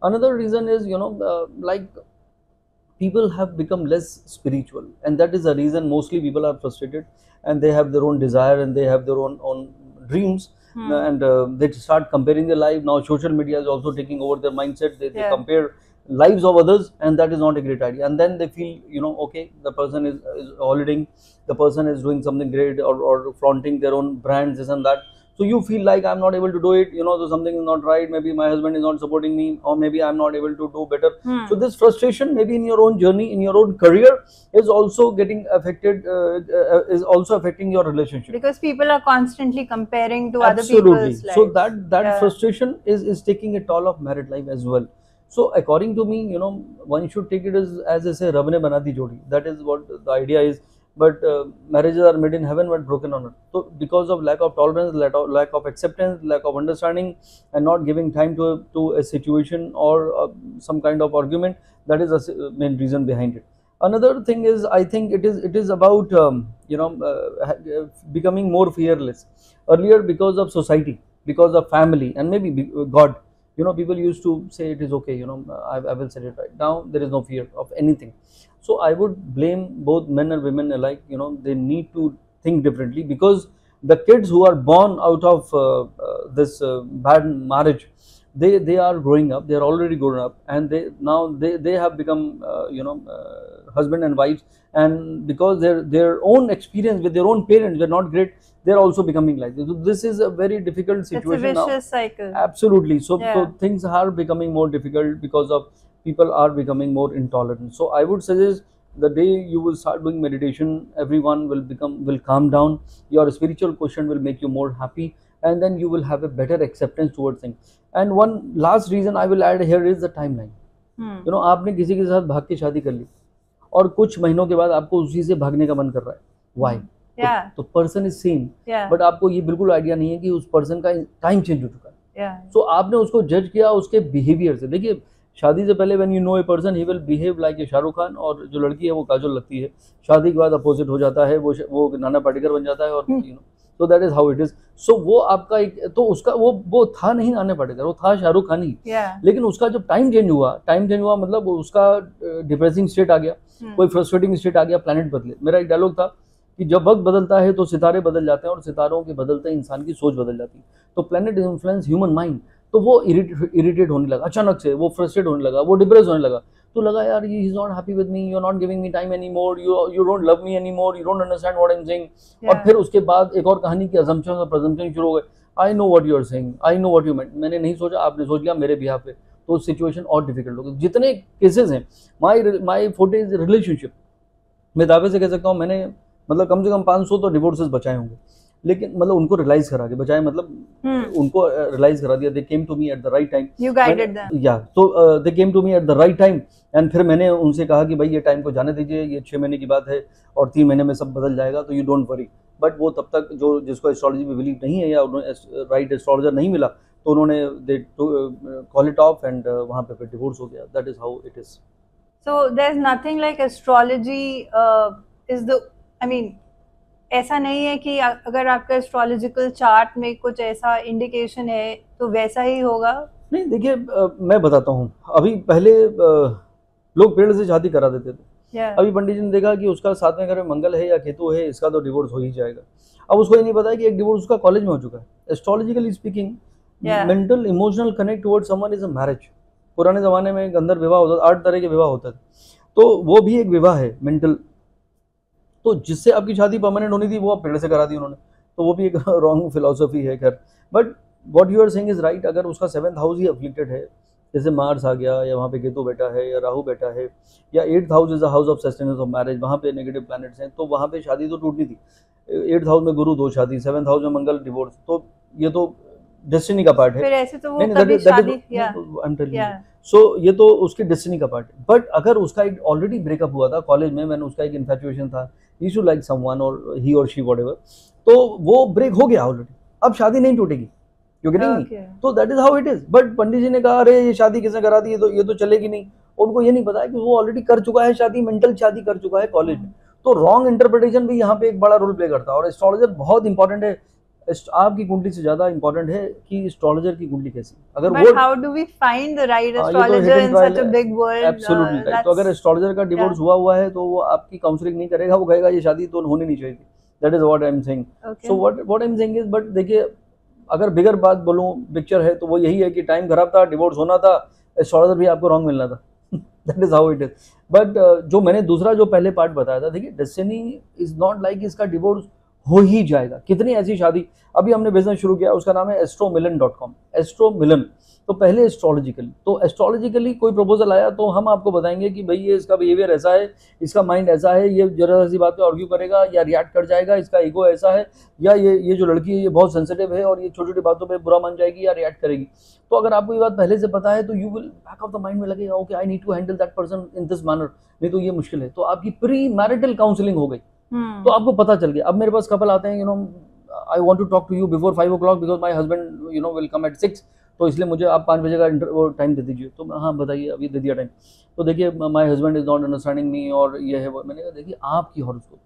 Another reason is, like, people have become less spiritual, and that is the reason mostly people are frustrated, and they have their own desire, and they have their own dreams. And they start comparing their life. Now social media is also taking over their mindset. They Yeah. compare lives of others, and that is not a great idea. And then they feel, okay, the person is holidaying, the person is doing something great, or flaunting their own brands, this and that. So you feel like, I'm not able to do it, so something is not right, maybe my husband is not supporting me, or maybe I'm not able to do better. So this frustration, maybe in your own journey, in your own career, is also getting affected, is also affecting your relationship. Because people are constantly comparing to other Absolutely. people's lives. So that Yeah. frustration is taking a toll of married life as well. So according to me, one should take it as I say, Rab ne bana di jodi. That is what the idea is. But marriages are made in heaven but broken on earth. So because of lack of tolerance, lack of acceptance, lack of understanding, and not giving time to a situation, or some kind of argument, that is the main reason behind it. Another thing is, I think it is about becoming more fearless. Earlier, because of society, because of family, and maybe God, people used to say it is okay, I will set it right. Now there is no fear of anything. So I would blame both men and women alike. They need to think differently, because the kids who are born out of this bad marriage, they are growing up, they are already grown up, and they have become husband and wives. And because their own experience with their own parents were not great, they're also becoming like this. So this is a very difficult situation It's a now. vicious cycle. Absolutely. So Yeah. things are becoming more difficult, because of people are becoming more intolerant. So I would suggest, the day you will start doing meditation, everyone will calm down. Your spiritual quotient will make you more happy, and then you will have a better acceptance towards things. And one last reason I will add here is the timeline. आपने किसी के साथ भाग के शादी कर ली, और कुछ महीनों के बाद आपको उसी से भागने का मन कर रहा है. वाई? Yeah. तो person is same, Yeah. But आपको ये बिल्कुल आइडिया नहीं है कि उस पर्सन का टाइम चेंज हो चुका है. Yeah. सो आपने उसको जज किया उसके बिहेवियर से. देखिए, शादी से पहले when you know a person, he will behave like a Shahrukh Khan, और जो लड़की है वो काजोल लगती है. शादी के बाद अपोजिट हो जाता है, वो नाना पाटेकर बन जाता है, और so that is how it is. So वो आपका एक, तो उसका वो था नहीं नाना पाटेकर, वो था शाहरुख खान ही. Yeah. लेकिन उसका जब टाइम चेंज हुआ, मतलब उसका डिप्रेसिंग स्टेट आ गया, कोई फ्रस्ट्रेटिंग स्टेट आ गया, प्लैनेट बदले. मेरा एक डायलॉग था कि जब वक्त बदलता है तो सितारे बदल जाते हैं, और सितारों के बदलते इंसान की सोच बदल जाती है. तो प्लैनेट इन्फ्लुएंस ह्यूमन माइंड. तो वो इरिटेट होने लगा, अचानक से वो फ्रस्ट्रेट होने लगा, वो डिप्रेस होने लगा. तो लगा, यार, he is not happy with me, you are not giving me time any more, you don't love me any more, you don't understand what I am saying. और फिर उसके बाद एक और कहानी की असम्पशन और प्रेजम्पशन शुरू हो गए. I know what you are saying, I know what you meant. मैंने नहीं सोचा, आपने सोच लिया मेरे बिहाफ पे. तो सिचुएशन और डिफिकल्ट हो गई. जितने केसेस हैं, माई फोर्टे इज रिलेशनशिप, मैं दावे से कह सकता हूँ, मैंने मतलब कम से कम 500 तो डिवोर्सेस बचाए होंगे. लेकिन मतलब उनको रियलाइज करा के बचाए, मतलब उनको रियलाइज करा दिया. They came to me at the right time. You guided them. या तो they came to me at the right time. And फिर मैंने उनसे कहा कि भाई ये टाइम को जाने दीजिए, ये 6 महीने की बात है, और 3 महीने में सब बदल जाएगा, तो यू डोंट वरी. बट वो तब तक जिसको एस्ट्रोलॉजी में बिलीव नहीं है, या राइट एस्ट्रोलॉजर नहीं मिला, तो उन्होंने they call it of, and वहाँ पे फिर डिवोर्स हो गया. That is how it is. So there's nothing like astrology is the, I mean, ऐसा नहीं है कि अगर आपका एस्ट्रोलॉजिकल चार्ट में कुछ ऐसा इंडिकेशन है तो वैसा ही होगा. नहीं, देखिए, मैं बताता हूँ. अभी पहले लोग पेड़ से शादी करा देते थे. Yeah. अभी पंडित जी ने देखा कि उसका 7वें घर में मंगल है या केतु है, इसका तो डिवोर्स हो ही जाएगा. अब उसको ये नहीं पता है कि एक डिवोर्स उसका कॉलेज में हो चुका है. Astrologically speaking, mental emotional connect towards someone is a marriage. पुराने ज़माने में गंधर्व विवाह होता था, 8 तरह के विवाह होते थे, तो वो भी एक विवाह है मेंटल. तो जिससे आपकी शादी परमानेंट होनी थी, वो आप पेड़ से करा दी उन्होंने. तो वो भी एक रॉन्ग फिलोसफी है. खैर, but what you are saying is right. अगर उसका 7th हाउस ही अफ्लिक्टेड है, जैसे मार्स आ गया, या वहाँ पे केतु बैठा है, या राहु बैठा है, या 8th house is a house of sustenance of marriage, वहाँ पे नेगेटिव प्लैनेट्स हैं, तो वहाँ पे शादी तो टूटनी थी. 8th हाउस में गुरु 2 शादी, 7th हाउस में मंगल डिवोर्स. तो ये तो डेस्टिनी का पार्ट है. फिर ऐसे तो वो कभी शादी, सो ये तो उसकी डेस्टिनी का पार्ट है. बट अगर उसका एक ऑलरेडी ब्रेकअप हुआ था कॉलेज में, मैंने उसका एक इन्फैचुएशन था, ही शुड लाइक समवन, और ही और शी व्हाटएवर, तो वो ब्रेक हो गया ऑलरेडी. अब शादी नहीं टूटेगी, यू गेटिंग मी? तो that is how it is. But Pandit ji ने कहा, अरे ये शादी किसने करा दी, तो ये तो चलेगी नहीं. उनको ये नहीं पता है कि वो ऑलरेडी कर चुका है शादी, मेंटल शादी कर चुका है कॉलेज में. तो रॉन्ग इंटरप्रिटेशन भी यहाँ पे एक बड़ा रोल प्ले करता है. और एस्ट्रोलॉजर बहुत इंपॉर्टेंट है. आपकी कुंडली से ज्यादा इंपॉर्टेंट है कि एस्ट्रोलॉजर की कुंडली कैसी, अगर But how do we find the right astrologer in such a big world? Absolutely right. तो अगर एस्ट्रोलॉजर का डिवोर्स हुआ है तो वो आपकी काउंसलिंग नहीं करेगा, वो कहेगा ये शादी तो होनी नहीं चाहिए। That is what I am saying. So what I am saying is, but देखिए अगर बिगर बात बोलूं पिक्चर है तो वो यही है कि टाइम खराब था, डिवोर्स होना था, एस्ट्रोलॉजर भी आपको रॉन्ग मिलना था। That is how it is. But जो मैंने दूसरा जो पहले पार्ट बताया था, देखिए डेस्टिनी इज नॉट लाइक इसका डिवोर्स हो ही जाएगा। कितनी ऐसी शादी, अभी हमने बिजनेस शुरू किया, उसका नाम है astromilan.com, एस्ट्रोमिलन। तो पहले एस्ट्रोलॉजिकली, तो एस्ट्रोलॉजिकली कोई प्रपोजल आया तो हम आपको बताएंगे कि भाई ये इसका बिहेवियर ऐसा है, इसका माइंड ऐसा है, ये जरा सी बात पे आर्ग्यू करेगा या रिएक्ट कर जाएगा, इसका ईगो ऐसा है, या ये जो लड़की है ये बहुत सेंसिटिव है और ये छोटी छोटी बातों पे बुरा मान जाएगी या रिएक्ट करेगी। तो अगर आपको ये बात पहले से पता है तो you will back of the mind में लगेगा okay I need to handle that person in this manner, नहीं तो ये मुश्किल है। तो आपकी प्री मैरिटल काउंसलिंग हो गई, तो आपको पता चल गया। अब मेरे पास कपल आते हैं, I want to talk to you before 5 o'clock because my husband will come at 6, तो इसलिए मुझे आप 5 बजे का टाइम दे दीजिए। तो हाँ बताइए, अभी दे दिया टाइम। तो देखिए my husband is not understanding me और ये है वो। मैंने कहा देखिए आपकी हॉरोस्कोप,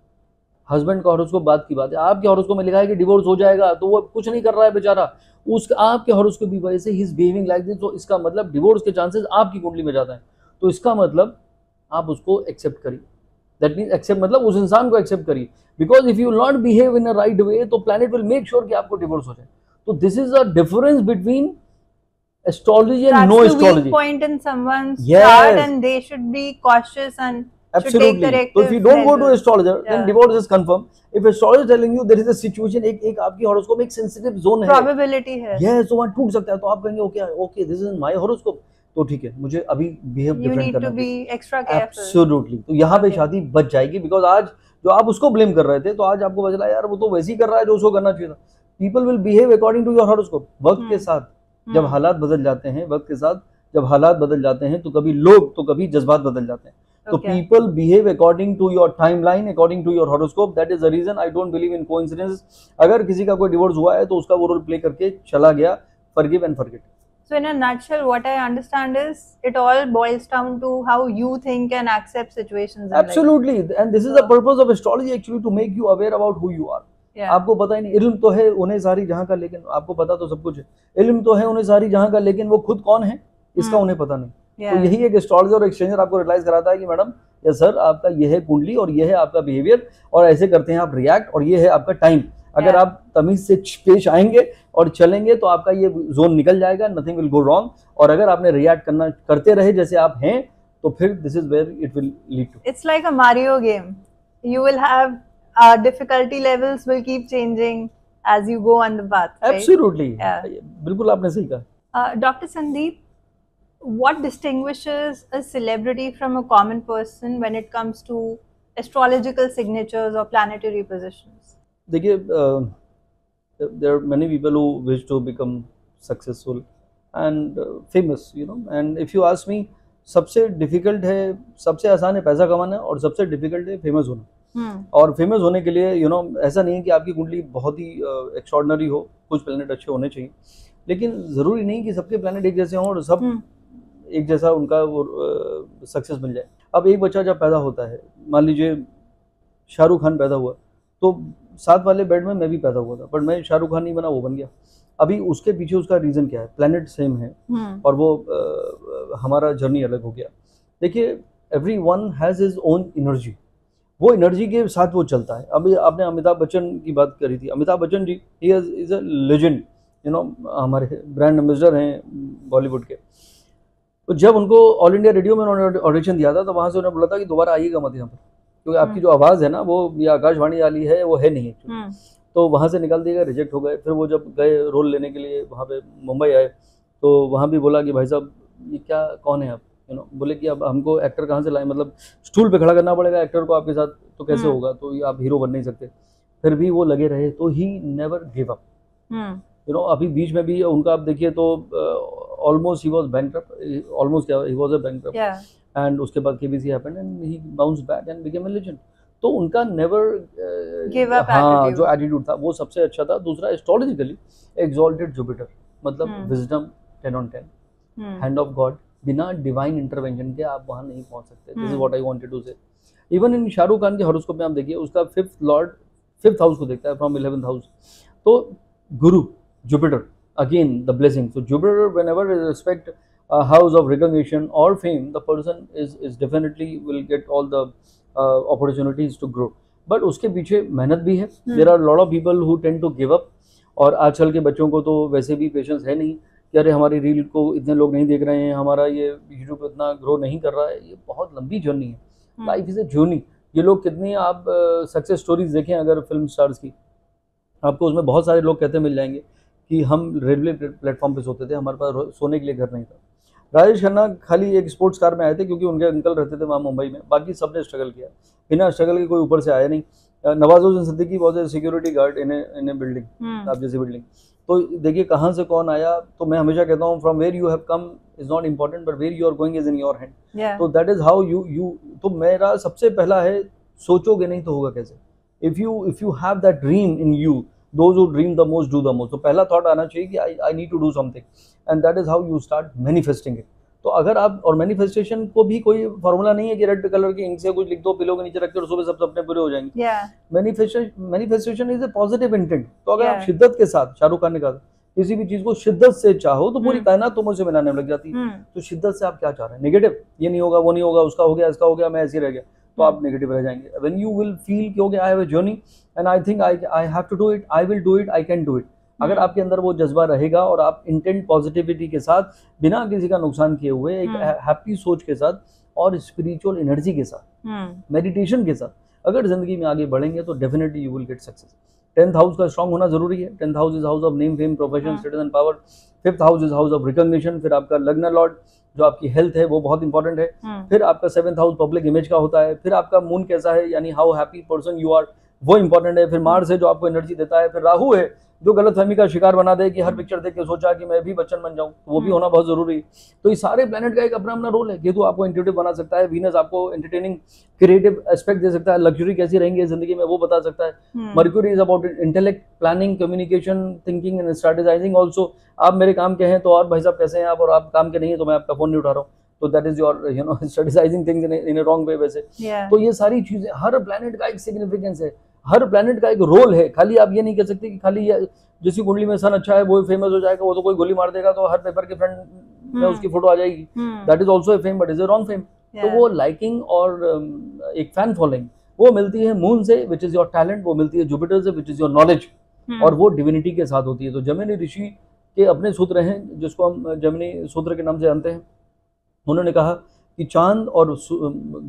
हस्बैंड का हॉरोस्कोप बात की बात है, आपके हॉरोस्कोप में लिखा है कि डिवोर्स हो जाएगा, तो वो कुछ नहीं कर रहा है बेचारा, उसका आपके हॉरोस्कोप की वजह से he is behaving like this, तो इसका मतलब डिवोर्स के चांसेस आपकी कुंडली में जाता है। तो इसका मतलब आप उसको एक्सेप्ट करिए। दैट मीन्स एक्सेप्ट मतलब उस इंसान को एक्सेप्ट करिए, because if you will not behave in a right way तो प्लैनेट विल मेक श्योर कि आपको डिवोर्स हो जाए। तो this is a difference between astrology and no astrology. That's the weak point in someone's chart, and they should be cautious and should take corrective. So if you don't go to astrologer, then divorce is confirmed. If astrologer is telling you there is a situation, एक आपकी horoscope में एक sensitive zone है, probability है, yes, तो वहाँ टूट सकता है, तो आप कहेंगे okay, this is my horoscope, तो ठीक है, मुझे अभी behave different करना है। You need to be extra careful. Absolutely. तो यहाँ पे शादी बच जाएगी, because आज जो आप उसको blame कर रहे थे, तो आज आपको पता चला यार वो तो वैसे ही कर रहा है जो उसको करना चाहिए था। People will behave according to your horoscope. वक्त के साथ जब हालात बदल जाते हैं, वक्त के साथ जब हालात बदल जाते हैं, तो कभी लोग तो कभी जज्बात बदल जाते हैं। तो people behave according to your timeline, according to your horoscope. That is the reason I don't believe in coincidence. अगर किसी का कोई डिवोर्स हुआ है तो उसका वो रोल प्ले करके चला गया, forgive and forget. So in a nutshell, what I understand is it all boils down to how you think and accept situations. Absolutely, and this is the purpose of astrology actually, to make you aware about who you are. आपको पता ही नहीं, इल्म तो है उन्हें सारी जहां का, लेकिन आपको पता तो सब कुछ है। इल्म तो है उन्हें सारी जहां का, लेकिन वो खुद कौन है इसका उन्हें पता नहीं। तो यही एक एस्ट्रोलॉजर और एक्सचेंजर आपको रियलाइज कराता है कि मैडम या सर आपका ये है कुंडली और ये है आपका बिहेवियर और ऐसे करते हैं आप रिएक्ट, और ये है आपका टाइम। अगर आप तमीज से पेश आएंगे और चलेंगे तो आपका ये जोन निकल जाएगा, नथिंग विल गो रॉन्ग। और अगर आपने रिएक्ट करते रहे जैसे आप हैं, तो फिर this is where it will lead to. It's like a Mario game, you will have difficulty levels will keep changing as you go on the path, right? Absolutely. बिल्कुल आपने सही कहा। Dr. Sandeep, what distinguishes a celebrity from a common person when it comes to astrological signatures or planetary positions? देखिए, there are many people who wish to become successful and famous, and if you ask me, सबसे difficult है, सबसे आसान है पैसा कमाना और सबसे डिफिकल्ट है फेमस होना। और फेमस होने के लिए ऐसा नहीं है कि आपकी कुंडली बहुत ही एक्स्ट्राऑर्डिनरी हो, कुछ प्लैनेट अच्छे होने चाहिए, लेकिन ज़रूरी नहीं कि सबके प्लैनेट एक जैसे हों और सब एक जैसा उनका वो सक्सेस मिल जाए। अब एक बच्चा जब पैदा होता है, मान लीजिए शाहरुख खान पैदा हुआ, तो साथ वाले बेड में मैं भी पैदा हुआ था, बट मैं शाहरुख खान नहीं बना, वो बन गया। अभी उसके पीछे उसका रीज़न क्या है? प्लैनेट सेम है और वो हमारा जर्नी अलग हो गया। देखिए, every one has his own energy, वो एनर्जी के साथ वो चलता है। अभी आपने अमिताभ बच्चन की बात करी थी, Amitabh Bachchan ji he is a legend, हमारे ब्रांड एम्बेसडर हैं बॉलीवुड के। तो जब उनको ऑल इंडिया रेडियो में उन्होंने ऑडिशन दिया था, तो वहाँ से उन्होंने बोला था कि दोबारा आइएगा मत यहाँ पर, क्योंकि आपकी जो आवाज़ है ना वो ये आकाशवाणी वाली है, वो है नहीं। तो वहाँ से निकाल दिया गया, रिजेक्ट हो गए। फिर वो जब गए रोल लेने के लिए वहाँ पे मुंबई आए, तो वहाँ भी बोला कि भाई साहब ये क्या, कौन है आप? बोले कि अब हमको एक्टर कहाँ से लाए, मतलब स्टूल पे खड़ा करना पड़ेगा एक्टर को आपके साथ, तो कैसे होगा, तो आप हीरो बन नहीं सकते। फिर भी वो लगे रहे, तो ही नेवर गिव अप। अभी बीच में भी उनका आप देखिए तो almost he was bankrupt, almost क्या, he was a bankrupt, and उसके बाद KBC happened and he bounced back and became a legend. तो उनका नेवर गिव अप एटीट्यूड, जो एटीट्यूड था वो सबसे अच्छा था। दूसरा, एस्ट्रोलॉजिकली एक्सॉल्टेड जुपिटर, मतलब wisdom 10 on 10, hand of God, बिना डिवाइन इंटरवेंशन के आप वहाँ नहीं पहुँच सकते। This is what I wanted to say. Even इन शाहरुख खान के हॉरोस्कोप में आप देखिए, उसका 5th लॉर्ड 5th हाउस को देखता है फ्रॉम 11th हाउस। तो Guru, Jupiter, again the blessing. So Jupiter, whenever is respect a house of recognition or fame, the person is definitely will get all the opportunities to grow. But उसके पीछे मेहनत भी है. There are a lot of people who tend to give up. और आजकल के बच्चों को तो वैसे भी पेशेंस है नहीं कि अरे हमारी रील को इतने लोग नहीं देख रहे हैं, हमारा ये यूट्यूब पे इतना ग्रो नहीं कर रहा है. ये बहुत लंबी जर्नी है. Life is a journey. ये लोग कितनी आप सक्सेस स्टोरीज देखें अगर फिल्म स्टार्स की, आपको उसमें बहुत सारे लोग कहते मिल जाएंगे कि हम रेलवे प्लेटफॉर्म पे सोते थे, हमारे पास सोने के लिए घर नहीं था. राजेश खन्ना खाली एक स्पोर्ट्स कार में आए थे क्योंकि उनके अंकल रहते थे वहाँ मुंबई में, बाकी सबने स्ट्रगल किया. बिना स्ट्रगल के कोई ऊपर से आया नहीं. Nawazuddin Siddiqui was a security guard in A building, आप जैसी बिल्डिंग. तो देखिए कहाँ से कौन आया. तो मैं हमेशा कहता हूँ from where you have come is not important but where you are going is in your hand. तो दैट इज हाउ यू तो मेरा सबसे पहला है, सोचोगे नहीं तो होगा कैसे. If you have that dream in you, those who dream the most do the most. तो पहला थॉट आना चाहिए कि I need to do something, and that is how you start manifesting it. तो अगर आप, और मैनिफेस्टेशन को भी कोई फॉर्मूला नहीं है कि रेड कलर की इंक से कुछ लिख दो, पिलो के नीचे रख दो, सुबह सब सपने पूरे हो जाएंगे. Manifestation is a positive intent. तो अगर आप शिद्दत के साथ, शाहरुख खान ने कहा किसी भी चीज को शिद्दत से चाहो तो पूरी कायनात तुम उसे बनाने लग जाती है. तो शिद्दत से आप क्या चाह रहे हैं? नेगेटिव, ये नहीं होगा, वो नहीं होगा, उसका हो गया, इसका हो गया, मैं ऐसे ही रह गया, तो आप नेगेटिव रह जाएंगे. व्हेन यू विल फील कि okay I have a journey and I think I have to do it, I will do it, I can do it. अगर आपके अंदर वो जज्बा रहेगा और आप इंटेंट पॉजिटिविटी के साथ, बिना किसी का नुकसान किए हुए, एक हैप्पी सोच के साथ और स्पिरिचुअल एनर्जी के साथ, मेडिटेशन के साथ अगर जिंदगी में आगे बढ़ेंगे तो definitely you will get success. 10th house का स्ट्रांग होना जरूरी है. 10th house is house of name, fame, profession, status and power. 5th house is house of recognition. फिर आपका लग्न लॉर्ड जो आपकी हेल्थ है वो बहुत इंपॉर्टेंट है. फिर आपका 7th हाउस पब्लिक इमेज का होता है. फिर आपका मून कैसा है, यानी how happy person you are, वो इंपॉर्टेंट है. फिर मार्स है जो आपको एनर्जी देता है. फिर राहु है जो गलतफहमी का शिकार बना दे कि हर पिक्चर देख के सोचा कि मैं भी बच्चन बन जाऊं, तो वो भी होना बहुत जरूरी है. तो ये सारे प्लेनेट का एक अपना अपना रोल है. केतु आपको इंट्यूटिव बना सकता है. वीनस आपको एंटरटेनिंग क्रिएटिव एस्पेक्ट दे सकता है. लग्जरी कैसी रहेंगी जिंदगी में वो बता सकता है. Mercury is about intellect, planning, communication, thinking and strategising also. आप मेरे काम के हैं तो और भाई साहब कैसे हैं आप, और आप काम के नहीं है तो मैं आपका फोन नहीं उठा रहा हूँ, तो that is your strategising things in A wrong way. वैसे तो ये सारी चीजें, हर प्लेनेट का एक सिग्निफिकेंस है, हर प्लेनेट का एक रोल है. खाली आप ये नहीं कह सकते कि खाली जिसकी कुंडली में सन अच्छा है वो फेमस हो जाएगा, वो तो कोई गोली मार देगा तो हर पेपर के फ्रंट में उसकी फोटो आ जाएगी. That is also a fame but is a wrong fame. तो वो लाइकिंग और एक फैन फॉलोइंग वो मिलती है मून से, विच इज योर टैलेंट. वो मिलती है जुपिटर से, विच इज योर नॉलेज, और वो डिविनिटी के साथ होती है. तो जमिनी ऋषि के अपने सूत्र हैं जिसको हम जमिनी सूत्र के नाम से जानते हैं. उन्होंने कहा कि चांद और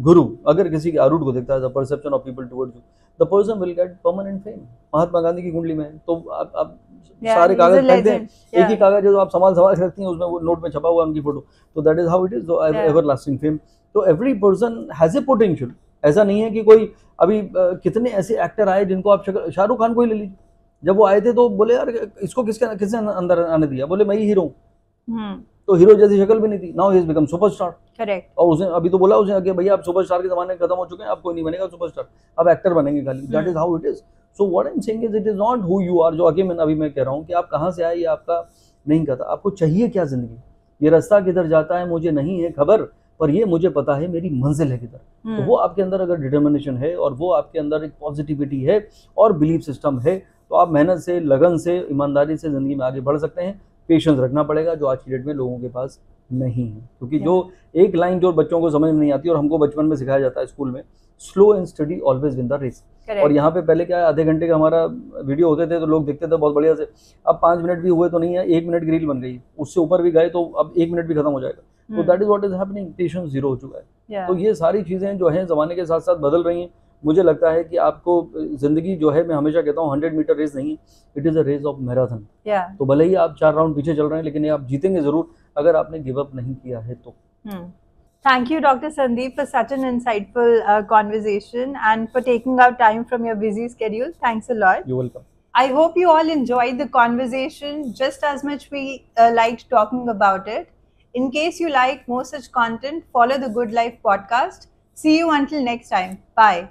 गुरु अगर किसी के आरूढ़ को देखता है, the perception of people towards you, the person will get permanent fame. Mahatma Gandhi की कुंडली में है. तो आप सारे कागज फेंक दें, एक ही कागज जो आप संभाल रखती हैं उसमें वो नोट में छपा हुआ उनकी फोटो. तो that is how it is everlasting fame. तो every person has a potential. ऐसा नहीं है कि कोई अभी कितने ऐसे एक्टर आए जिनको आप, शाहरुख खान को ही ले लीजिए, जब वो आए थे तो बोले यार इसको किसने अंदर आने दिया, बोले मैं ही हीरो हूँ. तो हीरो जैसी शक्ल भी नहीं थी. Now he has become superstar. Correct. और उसने अभी तो बोला उसने कि भैया आप सुपरस्टार के जमाने खत्म हो चुके हैं, आप कोई नहीं बनेगा सुपरस्टार, अब एक्टर बनेंगे खाली. That is how it is. So what I am saying is it is not who you are. जो आगे अभी मैं कह रहा हूँ कि आप कहाँ से आए ये आपका नहीं कहता. आपको चाहिए क्या जिंदगी, ये रास्ता किधर जाता है मुझे नहीं है खबर, पर ये मुझे पता है मेरी मंजिल है किधर. तो वो आपके अंदर अगर डिटर्मिनेशन है और वो आपके अंदर एक पॉजिटिविटी है और बिलीफ सिस्टम है, तो आप मेहनत से, लगन से, ईमानदारी से जिंदगी में आगे बढ़ सकते हैं. पेशेंस रखना पड़ेगा जो आज की डेट में लोगों के पास नहीं है. क्योंकि जो एक लाइन जो बच्चों को समझ में नहीं आती और हमको बचपन में सिखाया जाता है स्कूल में, slow and steady always win the race. और यहाँ पे पहले क्या है, आधे घंटे का हमारा वीडियो होते थे तो लोग देखते थे बहुत बढ़िया से. अब 5 मिनट भी हुए तो नहीं है, 1 मिनट की रील बन गई, उससे ऊपर भी गए तो अब 1 मिनट भी खत्म हो जाएगा. तो that is what is happening. Patience zero हो चुका है. तो ये सारी चीजें जो हैं जमाने के साथ साथ बदल रही हैं. मुझे लगता है कि आपको जिंदगी जो है, मैं हमेशा कहता हूँ 100 मीटर रेस नहीं, it is a race of marathon. तो भले ही आप 4 राउंड पीछे चल रहे हैं, लेकिन आप जीतेंगे जरूर अगर आपने गिव अप नहीं किया है तो. Thank you, Dr. Sandeep, for such an insightful conversation and for taking out time from your busy schedule. Thanks a lot. You're welcome. I hope you all enjoyed the conversation just as much we liked talking about it. In case you like more such content, follow the Good Life podcast. See you until next time. Bye.